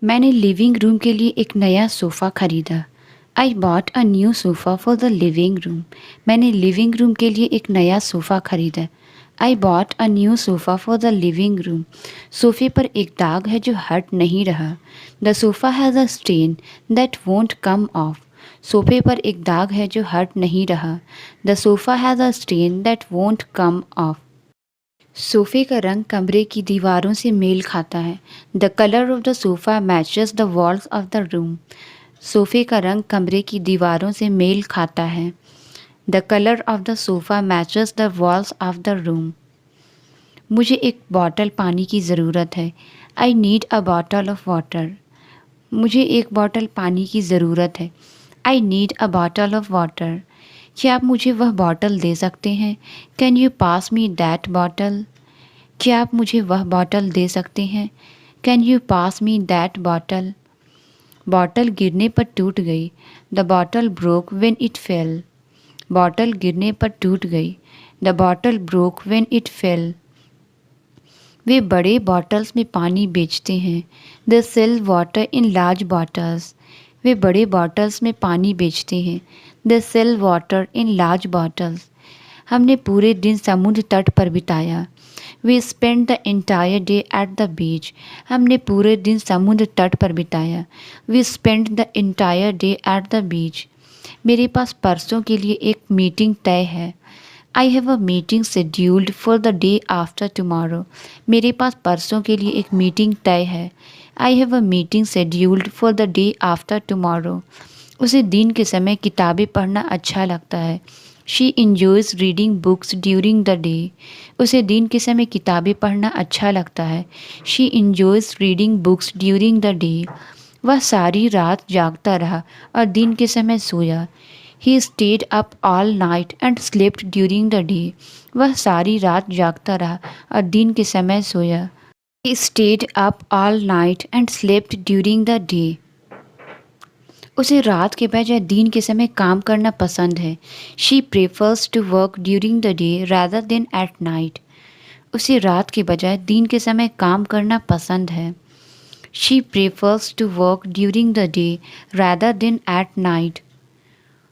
मैंने living room के लिए एक नया सोफ़ा खरीदा। I bought a new sofa for the living room. मैंने लिविंग रूम के लिए एक नया सोफ़ा खरीदा। I bought a new sofa for the living room. सोफ़े पर एक दाग है जो हट नहीं रहा। The sofa has a stain that won't come off. सोफ़े पर एक दाग है जो हट नहीं रहा। The sofa has a stain that won't come off. सोफ़े का रंग कमरे की दीवारों से मेल खाता है। The colour of the sofa matches the walls of the room. सोफ़े का रंग कमरे की दीवारों से मेल खाता है। The colour of the sofa matches the walls of the room. मुझे एक बॉटल पानी की ज़रूरत है। I need a bottle of water. मुझे एक बॉटल पानी की ज़रूरत है। I need a bottle of water. क्या आप मुझे वह बॉटल दे सकते हैं? Can you pass me that bottle? क्या आप मुझे वह बॉटल दे सकते हैं? Can you pass me that bottle? Bottle गिरने पर टूट गई। The bottle broke when it fell. Bottle गिरने पर टूट गई। The bottle broke when it fell. वे बड़े बॉटल्स में पानी बेचते हैं। They sell water in large bottles. वे बड़े बॉटल्स में पानी बेचते हैं। They sell water in large bottles. हमने पूरे दिन समुद्र तट पर बिताया। We spend the entire day at the beach. हमने पूरे दिन समुद्र तट पर बिताया। We spend the entire day at the beach. मेरे पास परसों के लिए एक मीटिंग तय है। I have a meeting scheduled for the day after tomorrow. मेरे पास परसों के लिए एक मीटिंग तय है। I have a meeting scheduled for the day after tomorrow. उसे दिन के समय किताबें पढ़ना अच्छा लगता है। She enjoys reading books during the day. उसे दिन के समय किताबें पढ़ना अच्छा लगता है। She enjoys reading books during the day. वह सारी रात जागता रहा और दिन के समय सोया। He stayed up all night and slept during the day. वह सारी रात जागता रहा और दिन के समय सोया। He stayed up all night and slept during the day. उसे रात के बजाय दिन के समय काम करना पसंद है। She prefers to work during the day rather than at night. उसे रात के बजाय दिन के समय काम करना पसंद है। She prefers to work during the day rather than at night.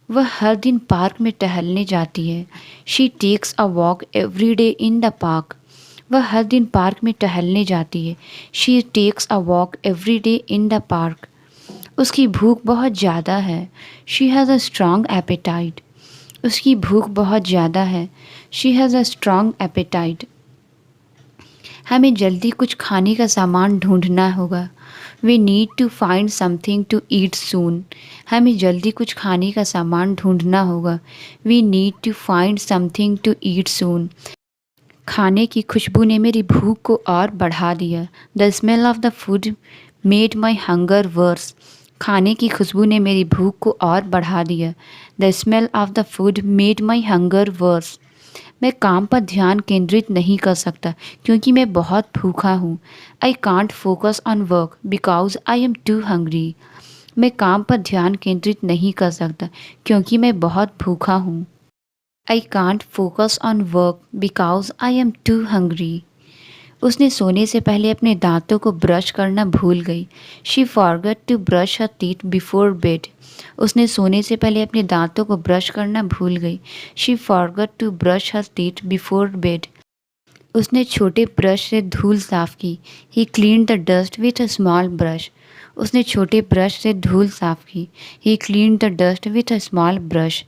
वह हर दिन पार्क में टहलने जाती है। She takes a walk every day in the park. वह हर दिन पार्क में टहलने जाती है। She takes a walk every day in the park. उसकी भूख बहुत ज़्यादा है। She has a strong appetite. उसकी भूख बहुत ज़्यादा है। She has a strong appetite. हमें जल्दी कुछ खाने का सामान ढूंढना होगा। We need to find something to eat soon. हमें जल्दी कुछ खाने का सामान ढूंढना होगा। We need to find something to eat soon. खाने की खुशबू ने मेरी भूख को और बढ़ा दिया। The smell of the food made my hunger worse. खाने की खुशबू ने मेरी भूख को और बढ़ा दिया। The smell of the food made my hunger worse. मैं काम पर ध्यान केंद्रित नहीं कर सकता क्योंकि मैं बहुत भूखा हूँ। I can't focus on work because I am too hungry. मैं काम पर ध्यान केंद्रित नहीं कर सकता क्योंकि मैं बहुत भूखा हूँ। I can't focus on work because I am too hungry. उसने सोने से पहले अपने दांतों को ब्रश करना भूल गई। She forgot to brush her teeth before bed. उसने सोने से पहले अपने दांतों को ब्रश करना भूल गई। She forgot to brush her teeth before bed. उसने छोटे ब्रश से धूल साफ की। He clean the dust with a small brush. उसने छोटे ब्रश से धूल साफ की। He clean the dust with a small brush.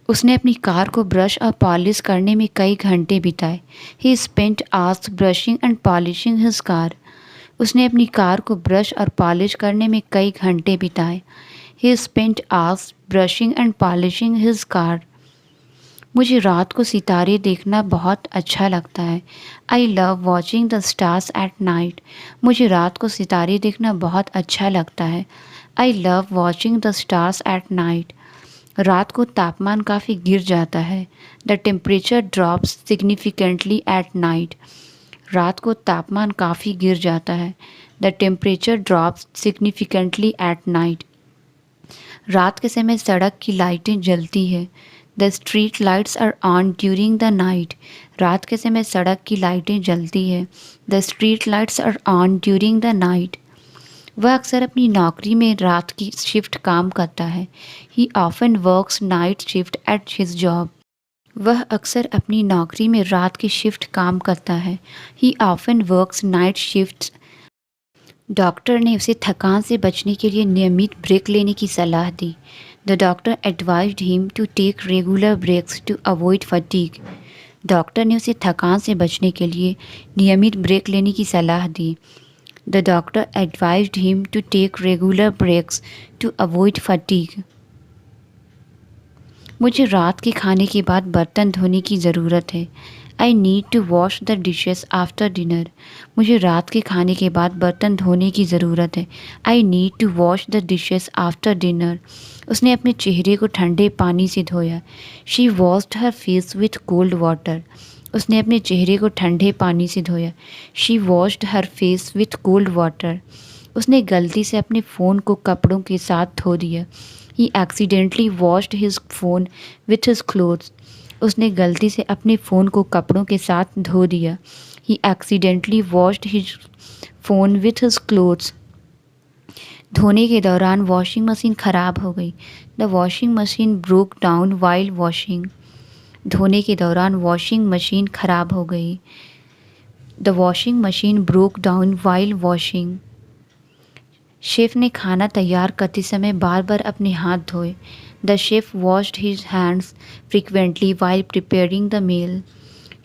उसने अपनी कार को ब्रश और पॉलिश करने में कई घंटे बिताए। ही spent hours brushing and polishing his car. उसने अपनी कार को ब्रश और पॉलिश करने में कई घंटे बिताए। ही spent hours brushing and polishing his car. मुझे रात को सितारे देखना बहुत अच्छा लगता है। I love watching the stars at night. मुझे रात को सितारे देखना बहुत अच्छा लगता है। I love watching the stars at night. रात को तापमान काफ़ी गिर जाता है। The temperature drops significantly at night. रात को तापमान काफ़ी गिर जाता है। The temperature drops significantly at night. रात के समय सड़क की लाइटें जलती है। The street lights are on during the night. रात के समय सड़क की लाइटें जलती है। The street lights are on during the night. वह अक्सर अपनी नौकरी में रात की शिफ्ट काम करता है। ही often works night shift at his job. वह अक्सर अपनी नौकरी में रात की शिफ्ट काम करता है। ही often works night shift. Doctor ने उसे थकान से बचने के लिए नियमित ब्रेक लेने की सलाह दी। The doctor advised him to take regular breaks to avoid fatigue. Doctor ने उसे थकान से बचने के लिए नियमित ब्रेक लेने की सलाह दी। The doctor advised him to take regular breaks to avoid fatigue. मुझे रात के खाने के बाद बर्तन धोने की ज़रूरत है। I need to wash the dishes after dinner. मुझे रात के खाने के बाद बर्तन धोने की ज़रूरत है। I need to wash the dishes after dinner. उसने अपने चेहरे को ठंडे पानी से धोया। She washed her face with cold water. उसने अपने चेहरे को ठंडे पानी से धोया। She washed her face with cold water. उसने गलती से अपने फ़ोन को कपड़ों के साथ धो दिया। He accidentally washed his phone with his clothes. उसने गलती से अपने फ़ोन को कपड़ों के साथ धो दिया। He accidentally washed his phone with his clothes. धोने के दौरान वॉशिंग मशीन ख़राब हो गई। The washing machine broke down while washing. धोने के दौरान वॉशिंग मशीन ख़राब हो गई। The washing machine broke down while washing. Chef ने खाना तैयार करते समय बार बार अपने हाथ धोए। The chef washed his hands frequently while preparing the meal.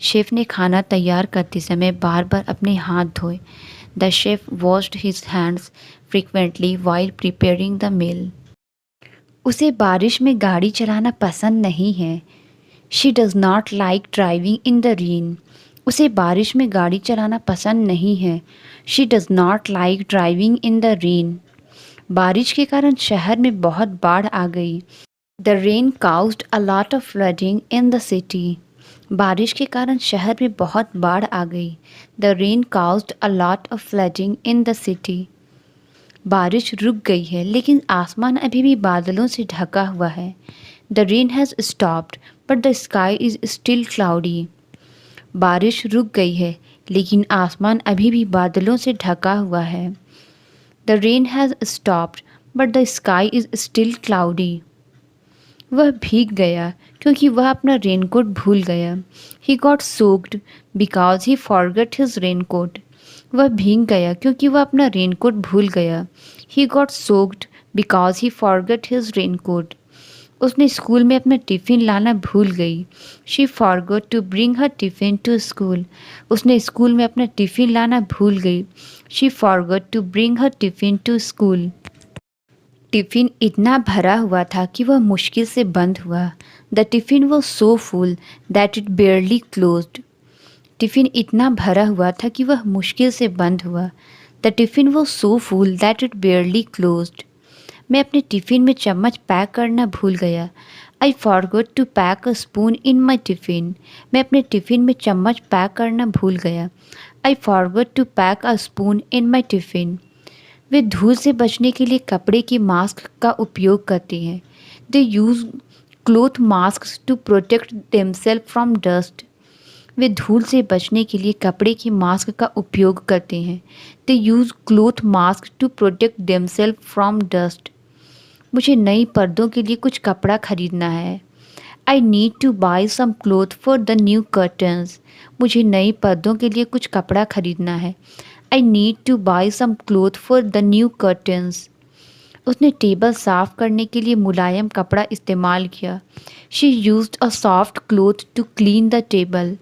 Chef ने खाना तैयार करते समय बार बार अपने हाथ धोए। The chef washed his hands frequently while preparing the meal. उसे बारिश में गाड़ी चलाना पसंद नहीं है। She does not like driving in the rain. उसे बारिश में गाड़ी चलाना पसंद नहीं है। She does not like driving in the rain. बारिश के कारण शहर में बहुत बाढ़ आ गई। The rain caused a lot of flooding in the city. बारिश के कारण शहर में बहुत बाढ़ आ गई। The rain caused a lot of flooding in the city. बारिश रुक गई है लेकिन आसमान अभी भी बादलों से ढका हुआ है। The rain has stopped but the sky is still cloudy. बारिश रुक गई है लेकिन आसमान अभी भी बादलों से ढका हुआ है। The rain has stopped but the sky is still cloudy. वह भीग गया क्योंकि वह अपना रेनकोट भूल गया। He got soaked because he forgot his raincoat. वह भीग गया क्योंकि वह अपना रेनकोट भूल गया। He got soaked because he forgot his raincoat. उसने स्कूल में अपना टिफ़िन लाना भूल गई। She forgot to bring her tiffin to school. उसने स्कूल में अपना टिफ़िन लाना भूल गई। She forgot to bring her tiffin to school. Tiffin इतना भरा हुआ था कि वह मुश्किल से बंद हुआ। The tiffin was so full that it barely closed. Tiffin इतना भरा हुआ था कि वह मुश्किल से बंद हुआ। The tiffin was so full that it barely closed. मैं अपने टिफ़िन में चम्मच पैक करना भूल गया। I forgot to pack a spoon in my tiffin. मैं अपने टिफ़िन में चम्मच पैक करना भूल गया। I forgot to pack a spoon in my tiffin. वे धूल से बचने के लिए कपड़े की मास्क का उपयोग करते हैं। They use cloth mask to protect themselves from dust. वे धूल से बचने के लिए कपड़े की मास्क का उपयोग करते हैं। They use cloth mask to protect themselves from dust. मुझे नई पर्दों के लिए कुछ कपड़ा खरीदना है। I need to buy some cloth for the new curtains. मुझे नई पर्दों के लिए कुछ कपड़ा खरीदना है। I need to buy some cloth for the new curtains. उसने टेबल साफ़ करने के लिए मुलायम कपड़ा इस्तेमाल किया। She used a soft cloth to clean the table.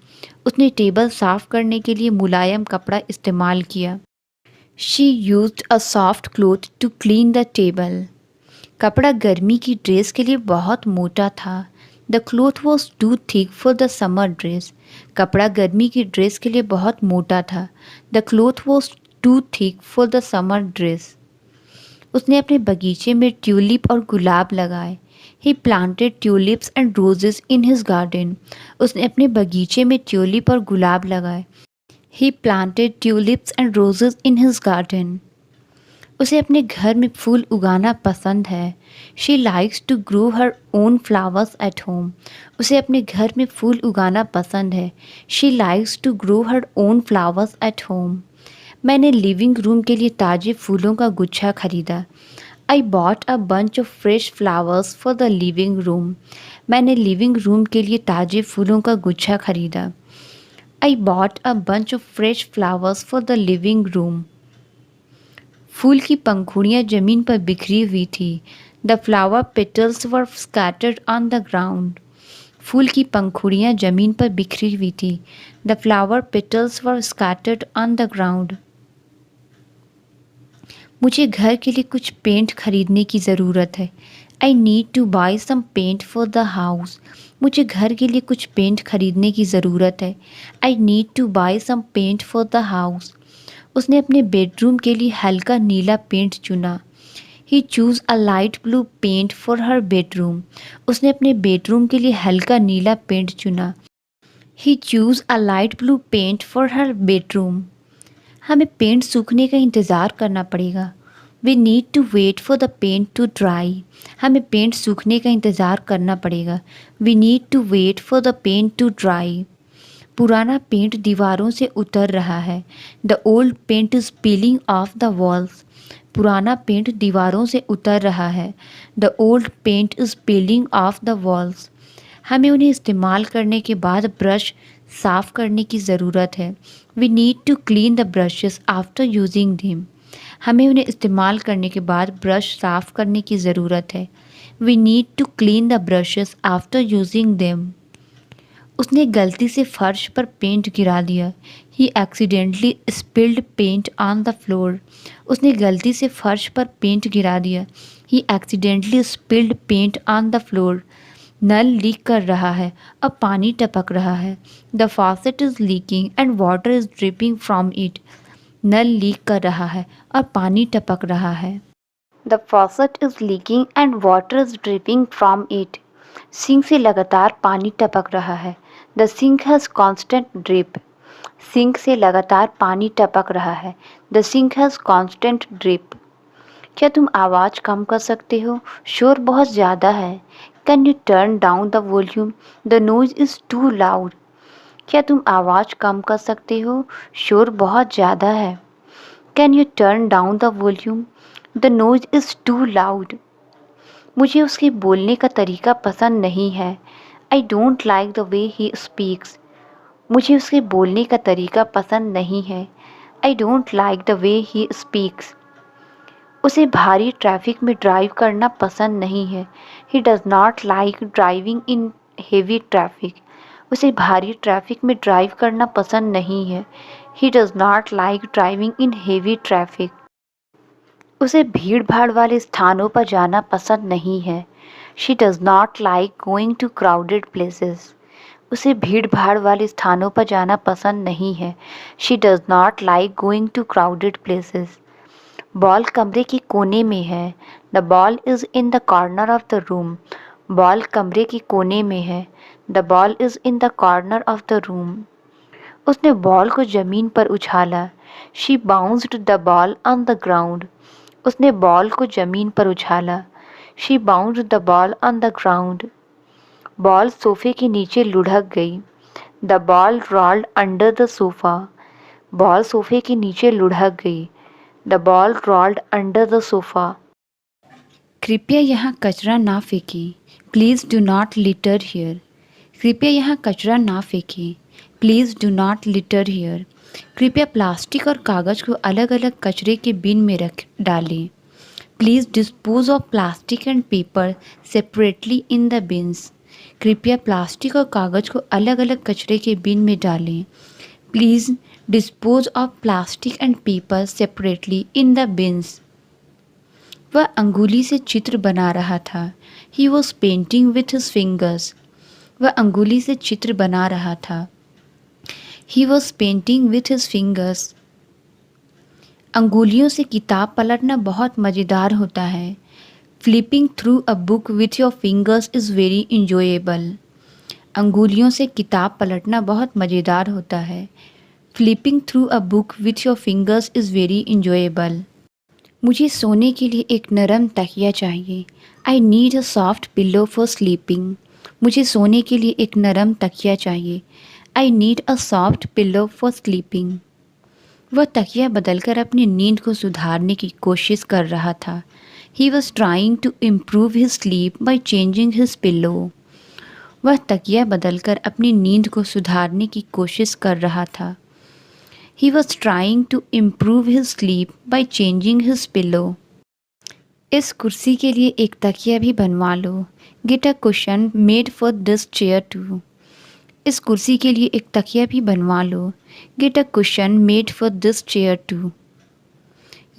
उसने टेबल साफ़ करने के लिए मुलायम कपड़ा इस्तेमाल किया। She used a soft cloth to clean the table. कपड़ा गर्मी की ड्रेस के लिए बहुत मोटा था। The cloth was too thick for the summer dress. कपड़ा गर्मी की ड्रेस के लिए बहुत मोटा था। The cloth was too thick for the summer dress. उसने अपने बगीचे में ट्यूलिप और गुलाब लगाए। He planted tulips and roses in his garden. उसने अपने बगीचे में ट्यूलिप और गुलाब लगाए। He planted tulips and roses in his garden. उसे अपने घर में फूल उगाना पसंद है। She likes to grow her own flowers at home. उसे अपने घर में फूल उगाना पसंद है। She likes to grow her own flowers at home. मैंने लिविंग रूम के लिए ताज़े फूलों का गुच्छा खरीदा। I bought a bunch of fresh flowers for the living room. मैंने लिविंग रूम के लिए ताज़े फूलों का गुच्छा खरीदा। I bought a bunch of fresh flowers for the living room. फूल की पंखुड़ियाँ ज़मीन पर बिखरी हुई थी। The flower petals were scattered on the ground. फूल की पंखुड़ियाँ ज़मीन पर बिखरी हुई थी। The flower petals were scattered on the ground. मुझे घर के लिए कुछ पेंट खरीदने की ज़रूरत है। I need to buy some paint for the house. मुझे घर के लिए कुछ पेंट खरीदने की ज़रूरत है। I need to buy some paint for the house. उसने अपने बेडरूम के लिए हल्का नीला पेंट चुना। He choose a light blue paint for her bedroom. उसने अपने बेडरूम के लिए हल्का नीला पेंट चुना। He choose a light blue paint for her bedroom. हमें पेंट सूखने का इंतज़ार करना पड़ेगा। We need to wait for the paint to dry. हमें पेंट सूखने का इंतज़ार करना पड़ेगा। We need to wait for the paint to dry. पुराना पेंट दीवारों से उतर रहा है। The old paint is peeling off the walls. पुराना पेंट दीवारों से उतर रहा है। The old paint is peeling off the walls. हमें उन्हें इस्तेमाल करने के बाद ब्रश साफ़ करने की ज़रूरत है। We need to clean the brushes after using them. हमें उन्हें इस्तेमाल करने के बाद ब्रश साफ़ करने की ज़रूरत है। We need to clean the brushes after using them. उसने गलती से फर्श पर पेंट गिरा दिया। He accidentally spilled paint on the floor. उसने गलती से फर्श पर पेंट गिरा दिया। He accidentally spilled paint on the floor. नल लीक कर रहा है, अब पानी टपक रहा है। The faucet is leaking and water is dripping from it. नल लीक कर रहा है और पानी टपक रहा है। The faucet is leaking and water is dripping from it. Sink से लगातार पानी टपक रहा है। The sink has constant drip. Sink से लगातार पानी टपक रहा है। The sink has constant drip. क्या तुम आवाज़ कम कर सकते हो? शोर बहुत ज़्यादा है। Can you turn down the volume? The noise is too loud. क्या तुम आवाज़ कम कर सकते हो? शोर बहुत ज़्यादा है। Can you turn down the volume? The noise is too loud. मुझे उसके बोलने का तरीका पसंद नहीं है। I don't like the way he speaks. मुझे उसके बोलने का तरीका पसंद नहीं है। I don't like the way he speaks. उसे भारी ट्रैफिक में ड्राइव करना पसंद नहीं है। He does not like driving in heavy traffic. उसे भारी ट्रैफिक में ड्राइव करना पसंद नहीं है। He does not like driving in heavy traffic. उसे भीड़ भाड़ वाले स्थानों पर जाना पसंद नहीं है। She does not like going to crowded places. उसे भीड़ भाड़ वाले स्थानों पर जाना पसंद नहीं है। She does not like going to crowded places. Ball कमरे के कोने में है। The ball is in the corner of the room. Ball कमरे के कोने में है। The ball is in the corner of the room. उसने बॉल को ज़मीन पर उछाला। She bounced the ball on the ground. उसने बॉल को ज़मीन पर उछाला। She bounced the ball on the ground. Ball सोफे के नीचे लुढ़क गई। The ball rolled under the sofa. Ball सोफे के नीचे लुढ़क गई। The ball rolled under the sofa. कृपया यहाँ कचरा ना फेंकें। Please do not litter here. कृपया यहाँ कचरा ना फेंकें। Please do not litter here. कृपया प्लास्टिक और कागज़ को अलग अलग कचरे के बिन में रख डालें। Please dispose of plastic and paper separately in the beans. कृपया प्लास्टिक और कागज़ को अलग अलग कचरे के बिन में डालें। Please dispose of plastic and paper separately in the beans. वह अंगुली से चित्र बना रहा था। He was painting with his fingers. वह अंगुली से चित्र बना रहा था। He was painting with his fingers. अंगुलियों से किताब पलटना बहुत मज़ेदार होता है। Flipping through a book with your fingers is very enjoyable. अंगुलियों से किताब पलटना बहुत मज़ेदार होता है। Flipping through a book with your fingers is very enjoyable. मुझे सोने के लिए एक नरम तकिया चाहिए। I need a soft pillow for sleeping. मुझे सोने के लिए एक नरम तकिया चाहिए। I need a soft pillow for sleeping. वह तकिया बदलकर अपनी नींद को सुधारने की कोशिश कर रहा था। He was trying to improve his sleep by changing his pillow. वह तकिया बदलकर अपनी नींद को सुधारने की कोशिश कर रहा था। He was trying to improve his sleep by changing his pillow. इस कुर्सी के लिए एक तकिया भी बनवा लो। Get a cushion made for this chair too. इस कुर्सी के लिए एक तकिया भी बनवा लो। Get a cushion made for this chair too.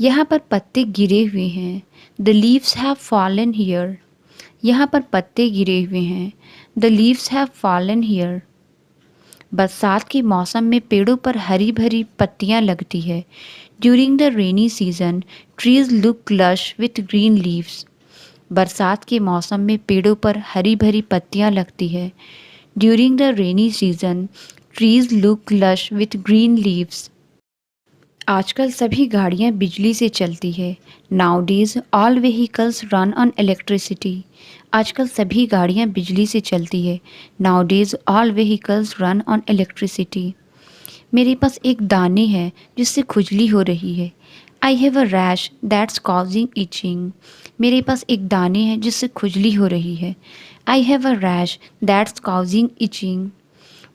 यहाँ पर पत्ते गिरे हुए हैं। The leaves have fallen here. यहाँ पर पत्ते गिरे हुए हैं। The leaves have fallen here. बरसात के मौसम में पेड़ों पर हरी भरी पत्तियाँ लगती है। During the rainy season trees look lush with green leaves. बरसात के मौसम में पेड़ों पर हरी भरी पत्तियाँ लगती है। During the rainy season trees look lush with green leaves. आजकल सभी गाड़ियाँ बिजली से चलती है। Nowadays all vehicles run on electricity. आजकल सभी गाड़ियाँ बिजली से चलती है। Nowadays all vehicles run on electricity. मेरे पास एक दाने है जिससे खुजली हो रही है। I have a rash that's causing itching. मेरे पास एक दाने हैं जिससे खुजली हो रही है। I have a rash that's causing itching.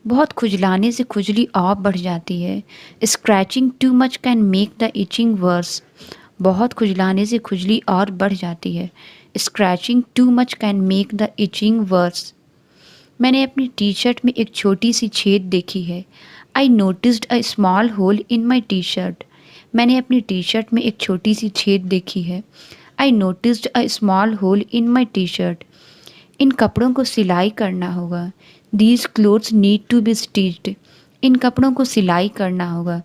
बहुत खुजलाने से खुजली और बढ़ जाती है। Scratching too much can make the itching worse. बहुत खुजलाने से खुजली और बढ़ जाती है। Scratching too much can make the itching worse. मैंने अपनी टी शर्ट में एक छोटी सी छेद देखी है। I noticed a small hole in my T shirt. मैंने अपनी टी शर्ट में एक छोटी सी छेद देखी है। I noticed a small hole in my T shirt. इन कपड़ों को सिलाई करना होगा। These clothes need to be stitched. इन कपड़ों को सिलाई करना होगा।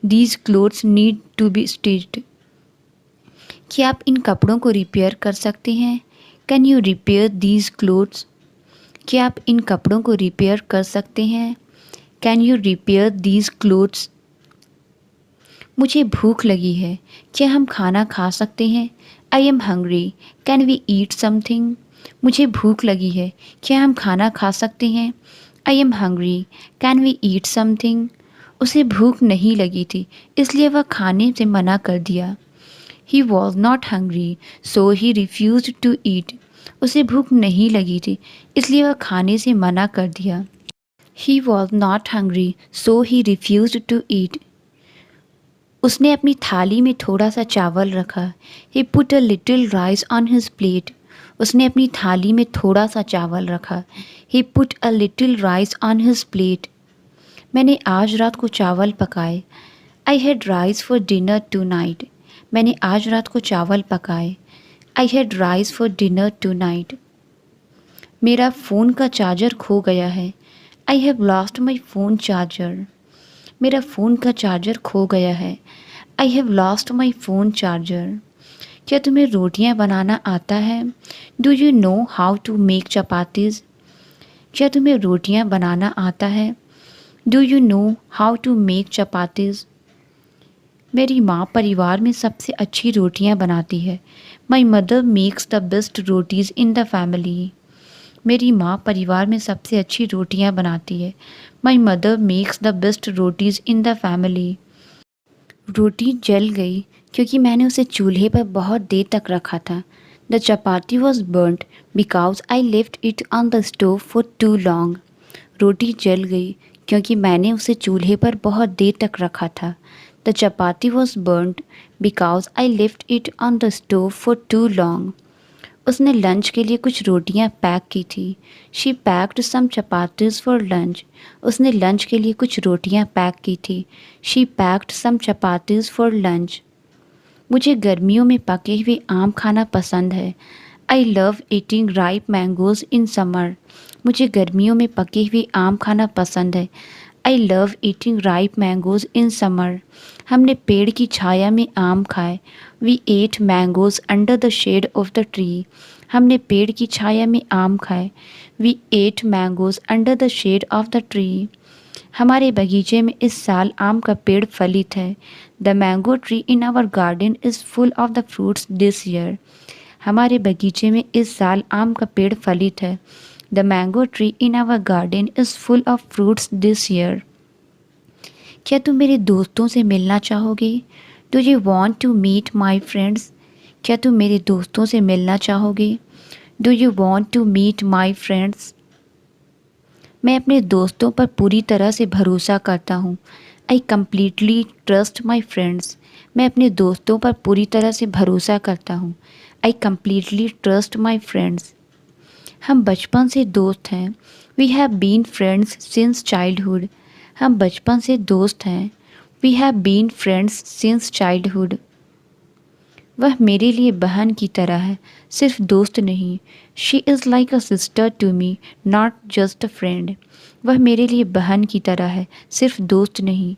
These clothes need to be stitched. क्या आप इन कपड़ों को रिपेयर कर सकते हैं? Can you repair these clothes? क्या आप इन कपड़ों को रिपेयर कर सकते हैं? Can you repair these clothes? मुझे भूख लगी है। क्या हम खाना खा सकते हैं? I am hungry. Can we eat something? मुझे भूख लगी है। क्या हम खाना खा सकते हैं? I am hungry. Can we eat something? उसे भूख नहीं लगी थी इसलिए वह खाने से मना कर दिया। He was not hungry so he refuse to eat. उसे भूख नहीं लगी थी इसलिए वह खाने से मना कर दिया। He was not hungry so he refuse to eat. उसने अपनी थाली में थोड़ा सा चावल रखा। He put a little rice on his plate. उसने अपनी थाली में थोड़ा सा चावल रखा। He put a little rice on his plate. मैंने आज रात को चावल पकाए। I had rice for dinner tonight. मैंने आज रात को चावल पकाए। I had rice for dinner to night. मेरा फ़ोन का चार्जर खो गया है। I have lost my phone charger. मेरा फ़ोन का चार्जर खो गया है। I have lost my phone charger. क्या तुम्हें रोटियां बनाना आता है? Do you know how to make chapatis? क्या तुम्हें रोटियां बनाना आता है? Do you know how to make chapatis? मेरी माँ परिवार में सबसे अच्छी रोटियां बनाती है। My mother makes the best rotis in the family. मेरी माँ परिवार में सबसे अच्छी रोटियां बनाती है। My mother makes the best rotis in the family. रोटी जल गई क्योंकि मैंने उसे चूल्हे पर बहुत देर तक रखा था। The chapati was burned because I left it on the stove for too long. रोटी जल गई क्योंकि मैंने उसे चूल्हे पर बहुत देर तक रखा था। The chapati was burned because I left it on the stove for too long. उसने लंच के लिए कुछ रोटियां पैक की थी। She packed some chapatis for lunch. उसने लंच के लिए कुछ रोटियां पैक की थी। She packed some chapatis for lunch. मुझे गर्मियों में पके हुए आम खाना पसंद है। I love eating ripe mangoes in summer. मुझे गर्मियों में पके हुए आम खाना पसंद है। I love eating ripe mangoes in summer. हमने पेड़ की छाया में आम खाए। We ate mangoes under the shade of the tree. हमने पेड़ की छाया में आम खाए। We ate mangoes under the shade of the tree. हमारे बगीचे में इस साल आम का पेड़ फलित है। The mango tree in our garden is full of the fruits this year. हमारे बगीचे में इस साल आम का पेड़ फलित है। The mango tree in our garden is full of fruits this year. क्या तुम मेरे दोस्तों से मिलना चाहोगे? Do you want to meet my friends? क्या तुम मेरे दोस्तों से मिलना चाहोगे? Do you want to meet my friends? मैं अपने दोस्तों पर पूरी तरह से भरोसा करता हूँ। I completely trust my friends. मैं अपने दोस्तों पर पूरी तरह से भरोसा करता हूँ। I completely trust my friends. हम बचपन से दोस्त हैं। We have been friends since childhood. हम बचपन से दोस्त हैं। We have been friends since childhood. वह मेरे लिए बहन की तरह है, सिर्फ दोस्त नहीं। She is like a sister to me, not just a friend. वह मेरे लिए बहन की तरह है, सिर्फ दोस्त नहीं।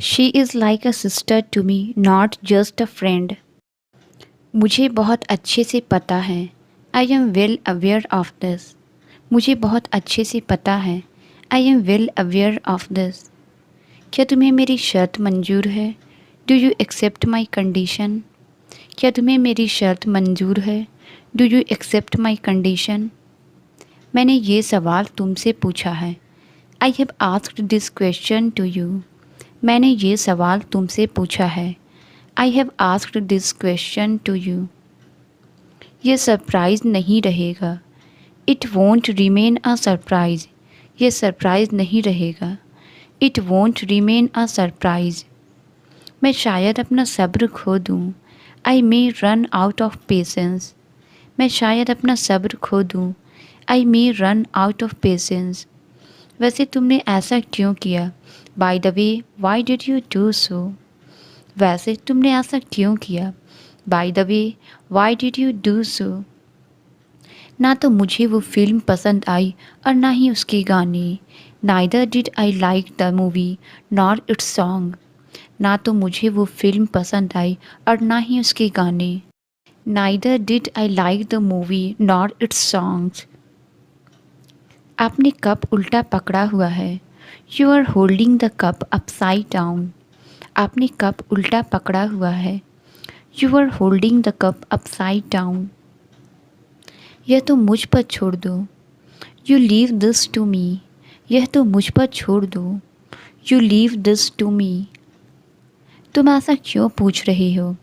She is like a sister to me, not just a friend. मुझे बहुत अच्छे से पता है। I am well aware of this. मुझे बहुत अच्छे से पता है। I am well aware of this. क्या तुम्हें मेरी शर्त मंजूर है? Do you accept my condition? क्या तुम्हें मेरी शर्त मंजूर है? Do you accept my condition? मैंने ये सवाल तुमसे पूछा है। I have asked this question to you. मैंने ये सवाल तुमसे पूछा है। I have asked this question to you. ये सरप्राइज़ नहीं रहेगा। It won't remain a surprise. ये सरप्राइज़ नहीं रहेगा। It won't remain a surprise. मैं शायद अपना सब्र खो दूँ। I may run out of patience. मैं शायद अपना सब्र खो दूँ। I may run out of patience. वैसे तुमने ऐसा क्यों किया? By the way, why did you do so? वैसे तुमने ऐसा क्यों किया? By the way, why did you do so? ना तो मुझे वो फिल्म पसंद आई और ना ही उसके गाने। Neither did I like the movie nor it's song. ना तो मुझे वो फिल्म पसंद आई और ना ही उसके गाने। Neither did I like the movie nor its songs. आपने कप उल्टा पकड़ा हुआ है। You are holding the cup upside down. आपने कप उल्टा पकड़ा हुआ है। You are holding the cup upside down. यह तो मुझ पर छोड़ दो। You leave this to me. यह तो मुझ पर छोड़ दो। You leave this to me. तुम ऐसा क्यों पूछ रहे हो?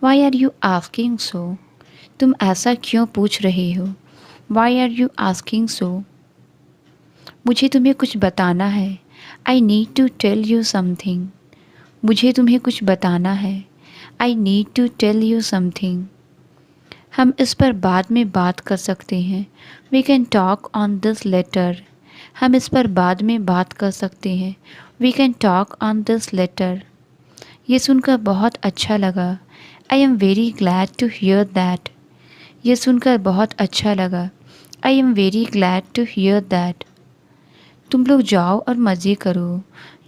Why are you asking so? तुम ऐसा क्यों पूछ रहे हो? Why are you asking so? मुझे तुम्हें कुछ बताना है। I need to tell you something. मुझे तुम्हें कुछ बताना है। I need to tell you something. हम इस पर बाद में बात कर सकते हैं। We can talk on this later. हम इस पर बाद में बात कर सकते हैं। We can talk on this later. ये सुनकर बहुत अच्छा लगा। I am very glad to hear that. ये सुनकर बहुत अच्छा लगा। I am very glad to hear that. तुम लोग जाओ और मज़े करो।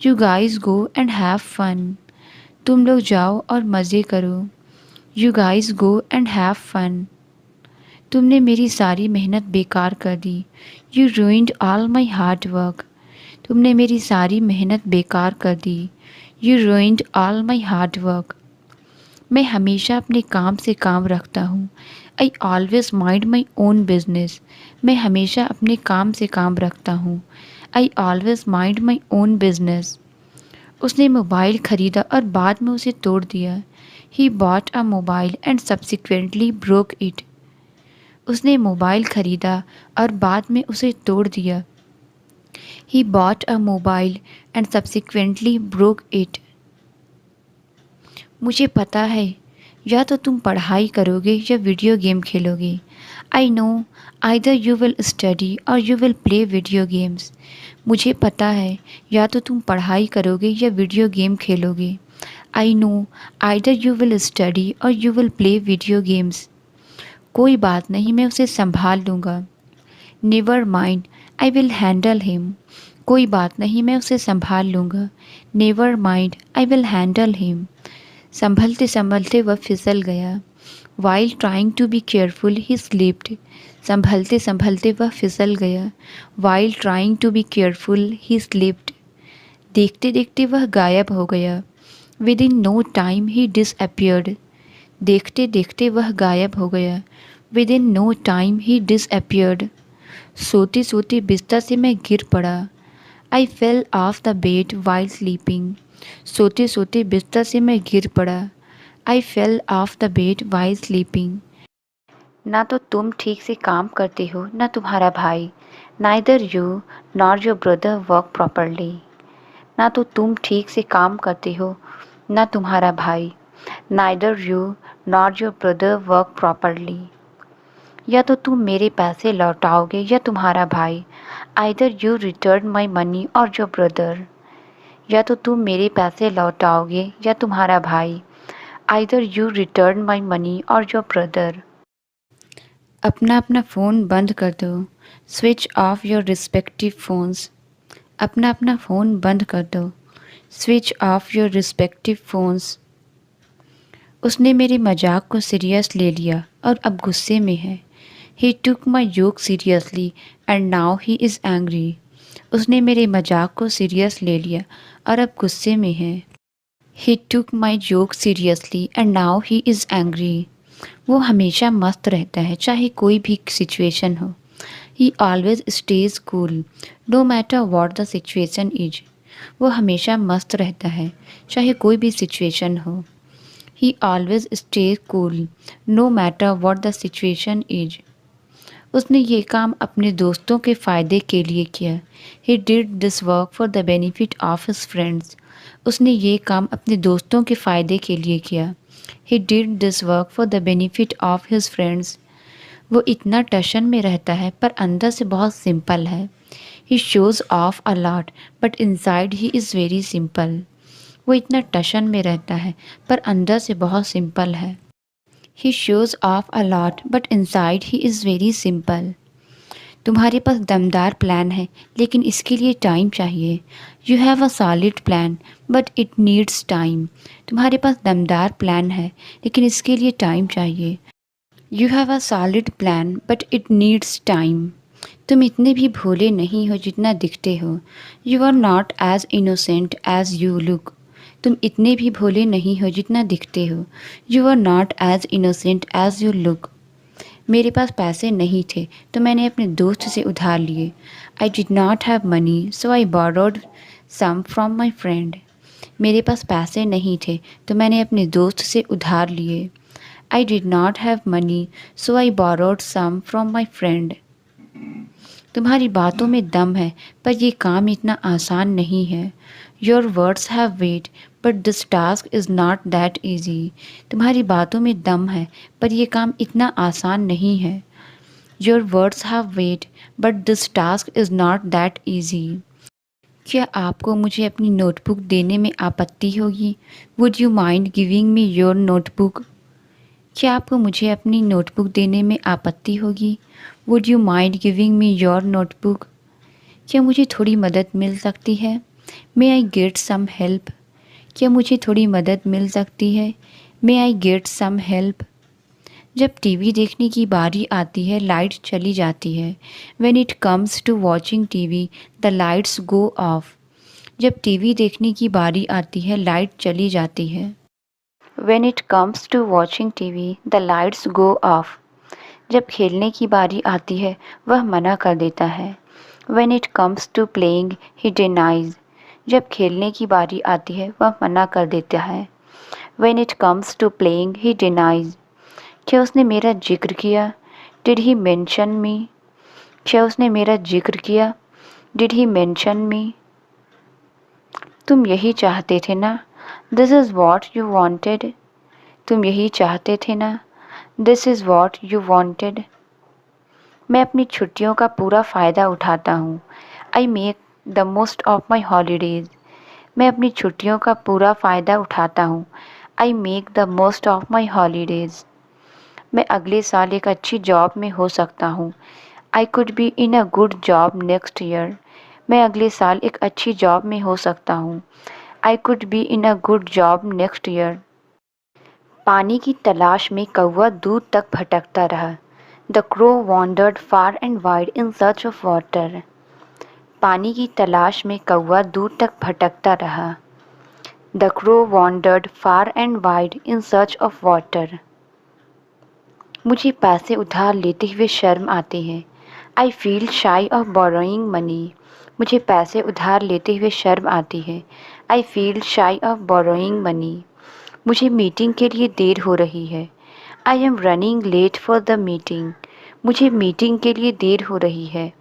You guys go and have fun. तुम लोग जाओ और मज़े करो। You guys go and have fun. तुमने मेरी सारी मेहनत बेकार कर दी। You ruined all my hard work. तुमने मेरी सारी मेहनत बेकार कर दी। You ruined all my hard work. मैं हमेशा अपने काम से काम रखता हूँ। I always mind my own business. मैं हमेशा अपने काम से काम रखता हूँ। I always mind my own business. उसने मोबाइल ख़रीदा और बाद में उसे तोड़ दिया। He bought a mobile and subsequently broke it. उसने मोबाइल ख़रीदा और बाद में उसे तोड़ दिया। He bought a mobile and subsequently broke it. मुझे पता है, या तो तुम पढ़ाई करोगे या वीडियो गेम खेलोगे। I know either you will study और you will play video games. मुझे पता है, या तो तुम पढ़ाई करोगे या वीडियो गेम खेलोगे। I know either you will study और you will play video games. कोई बात नहीं, मैं उसे संभाल लूँगा। Never mind, I will handle him. कोई बात नहीं, मैं उसे संभाल लूँगा। Never mind, I will handle him. संभलते संभलते वह फिसल गया। While trying to be careful he slipped. संभलते संभलते वह फिसल गया। While trying to be careful he slipped. देखते देखते वह गायब हो गया। Within no time he disappeared. देखते देखते वह गायब हो गया। Within no time he disappeared. सोते सोते बिस्तर से मैं गिर पड़ा। I fell off the bed while sleeping. सोते सोते बिस्तर से मैं गिर पड़ा। I fell off the bed while sleeping. ना तो तुम ठीक से काम करते हो ना तुम्हारा भाई। Neither you nor your brother work properly. ना तो तुम ठीक से काम करते हो ना तुम्हारा भाई। Neither you nor your brother work properly. या तो तुम मेरे पैसे लौटाओगे या तुम्हारा भाई। Either you return my money और योर ब्रदर। या तो तुम मेरे पैसे लौटाओगे या तुम्हारा भाई। Either you return my money और योर ब्रदर। अपना अपना फ़ोन बंद कर दो। Switch off your respective phones. अपना अपना फ़ोन बंद कर दो। Switch off your respective phones. उसने मेरे मजाक को सीरियस ले लिया और अब गुस्से में है। He took my joke seriously and now he is angry. उसने मेरे मजाक को सीरियस ले लिया और अब गुस्से में है। He took my joke seriously and now he is angry. वो हमेशा मस्त रहता है चाहे कोई भी सिचुएशन हो। He always stays cool no matter what the situation is. वो हमेशा मस्त रहता है चाहे कोई भी सिचुएशन हो। He always stays cool no matter what the situation is. उसने ये काम अपने दोस्तों के फ़ायदे के लिए किया। He did this work for the benefit of his friends. उसने ये काम अपने दोस्तों के फ़ायदे के लिए किया। He did this work for the benefit of his friends. वो इतना टशन में रहता है पर अंदर से बहुत सिंपल है। He shows off a lot but inside he is very simple. वो इतना टशन में रहता है पर अंदर से बहुत सिंपल है। He shows off a lot but inside he is very simple. तुम्हारे पास दमदार प्लान है लेकिन इसके लिए टाइम चाहिए। You have a solid plan but it needs time. तुम्हारे पास दमदार प्लान है लेकिन इसके लिए टाइम चाहिए। You have a solid plan but it needs time. तुम इतने भी भोले नहीं हो जितना दिखते हो। You are not as innocent as you look. तुम इतने भी भोले नहीं हो जितना दिखते हो। You are not as innocent as you look. मेरे पास पैसे नहीं थे तो मैंने अपने दोस्त से उधार लिए। I did not have money so I borrowed some from my friend. मेरे पास पैसे नहीं थे तो मैंने अपने दोस्त से उधार लिए। I did not have money so I borrowed some from my friend. तुम्हारी बातों में दम है पर यह काम इतना आसान नहीं है। Your words have weight but this task is not that easy. तुम्हारी बातों में दम है पर यह काम इतना आसान नहीं है। Your words have weight but this task is not that easy. क्या आपको मुझे अपनी नोटबुक देने में आपत्ति होगी? Would you mind giving me your notebook? क्या आपको मुझे अपनी नोटबुक देने में आपत्ति होगी? Would you mind giving me your notebook? क्या मुझे थोड़ी मदद मिल सकती है? May I get some help? क्या मुझे थोड़ी मदद मिल सकती है? May I get some help? जब टीवी देखने की बारी आती है लाइट चली जाती है। When it comes to watching TV the lights go off. जब टीवी देखने की बारी आती है लाइट चली जाती है। When it comes to watching TV, the lights go off. जब खेलने की बारी आती है वह मना कर देता है। When it comes to playing, he denies. जब खेलने की बारी आती है वह मना कर देता है। When it comes to playing, he denies. क्या उसने मेरा जिक्र किया? Did he mention me? क्या उसने मेरा जिक्र किया? Did he mention me? तुम यही चाहते थे ना? This is what you wanted. तुम यही चाहते थे ना? This is what you wanted. मैं अपनी छुट्टियों का पूरा फ़ायदा उठाता हूँ। I make the most of my holidays. मैं अपनी छुट्टियों का पूरा फ़ायदा उठाता हूँ। I make the most of my holidays. मैं अगले साल एक अच्छी जॉब में हो सकता हूँ। I could be in a good job next year. मैं अगले साल एक अच्छी जॉब में हो सकता हूँ। I could be in a good job next year. पानी की तलाश में कौवा दूर तक भटकता रहा। The crow wandered far and wide in search of water. पानी की तलाश में कौवा दूर तक भटकता रहा। The crow wandered far and wide in search of water. मुझे पैसे उधार लेते हुए शर्म आती है। आई फील शाई ऑफ बोरोइंग मनी। मुझे पैसे उधार लेते हुए शर्म आती है। आई फील शाई ऑफ बोरोइंग मनी। मुझे मीटिंग के लिए देर हो रही है। I am running late for the meeting. मुझे मीटिंग के लिए देर हो रही है।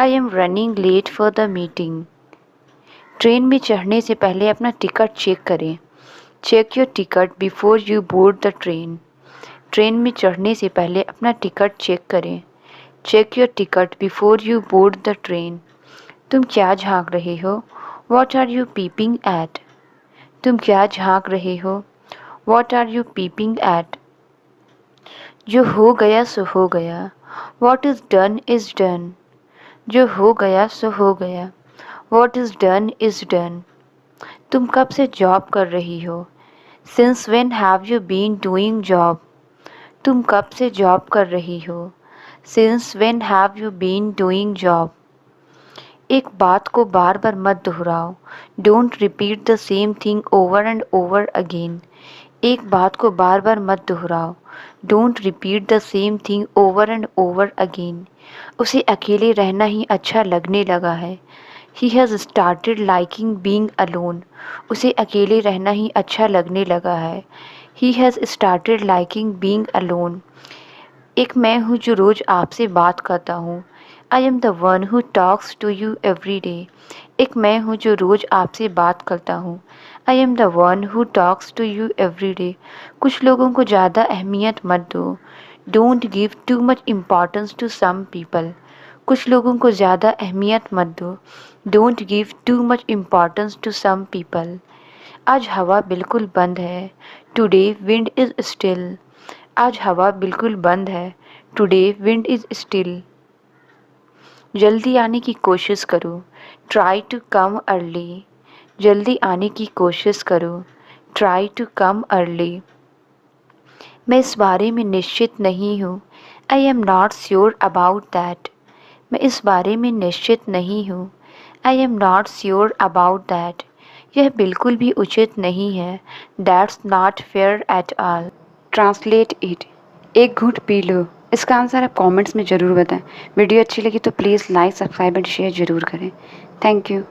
I am running late for the meeting. Train में चढ़ने से पहले अपना टिकट चेक करें। Check your ticket before you board the train. Train में चढ़ने से पहले अपना टिकट चेक करें। Check your ticket before you board the train. तुम क्या झांक रहे हो? What are you peeping at? तुम क्या झांक रहे हो? What are you peeping at? जो हो गया सो हो गया। What is done is done. जो हो गया सो हो गया। What is done is done. तुम कब से जॉब कर रही हो? Since when have you been doing job. तुम कब से जॉब कर रही हो? Since when have you been doing job. एक बात को बार बार मत दोहराओ। Don't repeat the same thing over and over again. एक बात को बार बार मत दोहराओ। Don't repeat the same thing over and over again. उसे अकेले रहना ही अच्छा लगने लगा है। He has started liking being alone. उसे अकेले रहना ही अच्छा लगने लगा है। He has started liking being alone. एक मैं हूँ जो रोज़ आपसे बात करता हूँ। I am the one who talks to you every day. एक मैं हूँ जो रोज़ आपसे बात करता हूँ। I am the one who talks to you every day. कुछ लोगों को ज़्यादा अहमियत मत दो। Don't give too much importance to some people. कुछ लोगों को ज़्यादा अहमियत मत दो। Don't give too much importance to some people. आज हवा बिल्कुल बंद है। Today wind is still. आज हवा बिल्कुल बंद है। Today wind is still. जल्दी आने की कोशिश करो। Try to come early. जल्दी आने की कोशिश करो। Try to come early. मैं इस बारे में निश्चित नहीं हूँ। I am not sure about that. मैं इस बारे में निश्चित नहीं हूँ। I am not sure about that. यह बिल्कुल भी उचित नहीं है। That's not fair at all. Translate it. एक घूंट पी लो। इसका आंसर आप कमेंट्स में ज़रूर बताएं। वीडियो अच्छी लगी तो please like subscribe and share ज़रूर करें। Thank you.